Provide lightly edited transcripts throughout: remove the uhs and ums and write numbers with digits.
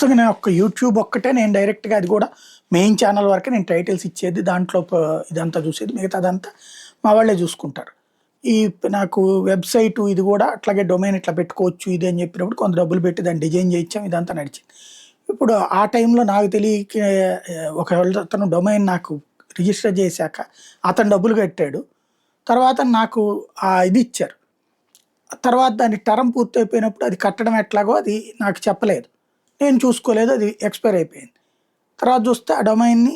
ప్రస్తుతం నేను ఒక యూట్యూబ్ ఒక్కటే నేను డైరెక్ట్గా, అది కూడా మెయిన్ ఛానల్ వరకే నేను టైటిల్స్ ఇచ్చేది, దాంట్లో ఇదంతా చూసేది, మిగతాదంతా మా వాళ్ళే చూసుకుంటారు. ఈ నాకు వెబ్సైట్ ఇది కూడా అట్లాగే డొమైన్ ఇట్లా పెట్టుకోవచ్చు ఇది అని చెప్పినప్పుడు కొంత డబ్బులు పెట్టి దాన్ని డిజైన్ చేయించాం, ఇదంతా నడిచింది. ఇప్పుడు ఆ టైంలో నాకు తెలియక ఒక అతను డొమైన్ నాకు రిజిస్టర్ చేశాక అతను డబ్బులు కట్టాడు. తర్వాత నాకు ఇది ఇచ్చారు. తర్వాత దాని టర్మ్ పూర్తయిపోయినప్పుడు అది కట్టడం ఎట్లాగో అది నాకు చెప్పలేదు, నేను చూసుకోలేదు, అది ఎక్స్పైర్ అయిపోయింది. తర్వాత చూస్తే ఆ డొమైన్ని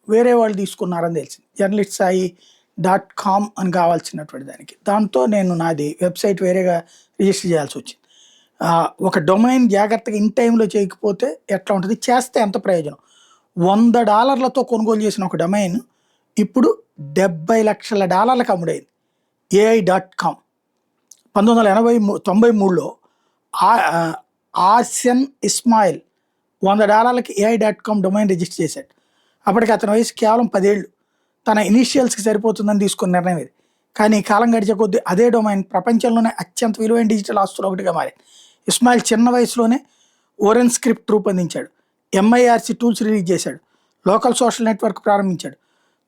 వేరే వాళ్ళు తీసుకున్నారని తెలిసింది. journalistsaai.com అని కావాల్సినటువంటి దానికి. దాంతో నేను నాది వెబ్సైట్ వేరేగా రిజిస్టర్ చేయాల్సి వచ్చింది. ఒక డొమైన్ జాగ్రత్తగా ఇన్ టైంలో చేయకపోతే ఎట్లా ఉంటుంది, చేస్తే ఎంత ప్రయోజనం. $100 కొనుగోలు చేసిన ఒక డొమైన్ ఇప్పుడు $70 లక్షల అమ్ముడైంది. AI.com 1993లో Asin Ismail $100 AI.com domain register చేశాడు. అప్పటికి అతని వయసు కేవలం 10 ఏళ్ళు. తన ఇనిషియల్స్కి సరిపోతుందని తీసుకున్న నిర్ణయం ఇది. కానీ కాలం గడిచే కొద్దీ అదే డొమైన్ ప్రపంచంలోనే అత్యంత విలువైన డిజిటల్ ఆస్తులు ఒకటిగా మారింది. ఇస్మాయిల్ చిన్న వయసులోనే ఓరెన్ స్క్రిప్ట్ రూపొందించాడు, MIRC టూల్స్ రిలీజ్ చేశాడు, లోకల్ సోషల్ నెట్వర్క్ ప్రారంభించాడు,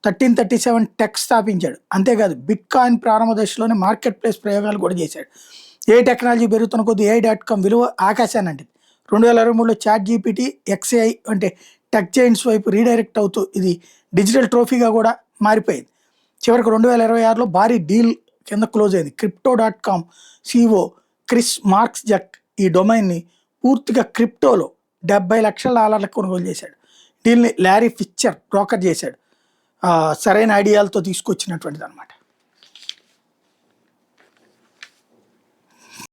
1337 టెక్ స్థాపించాడు. అంతేకాదు బిట్కాయిన్ ప్రారంభ దశలోనే మార్కెట్ ప్లేస్ ప్రయోగాలు కూడా చేశాడు. ఏ టెక్నాలజీ పెరుగుతున్న కొద్ది AI.com విలువ ఆకాశాన్ని అంటింది. 2023లో ChatGPT, XAI అంటే టెక్ జైంట్స్ వైపు రీడైరెక్ట్ అవుతూ ఇది డిజిటల్ ట్రోఫీగా కూడా మారిపోయింది. చివరికి 2026లో భారీ డీల్ కింద క్లోజ్ అయింది. Crypto.com CEO క్రిస్ మార్క్స్జక్ ఈ డొమైన్ని పూర్తిగా క్రిప్టోలో $70 లక్షల కొనుగోలు చేశాడు. డీల్ని ల్యారీ ఫిచ్చర్ బ్రోకర్ చేశాడు. సరైన ఐడియాలతో తీసుకొచ్చినటువంటిది అనమాట.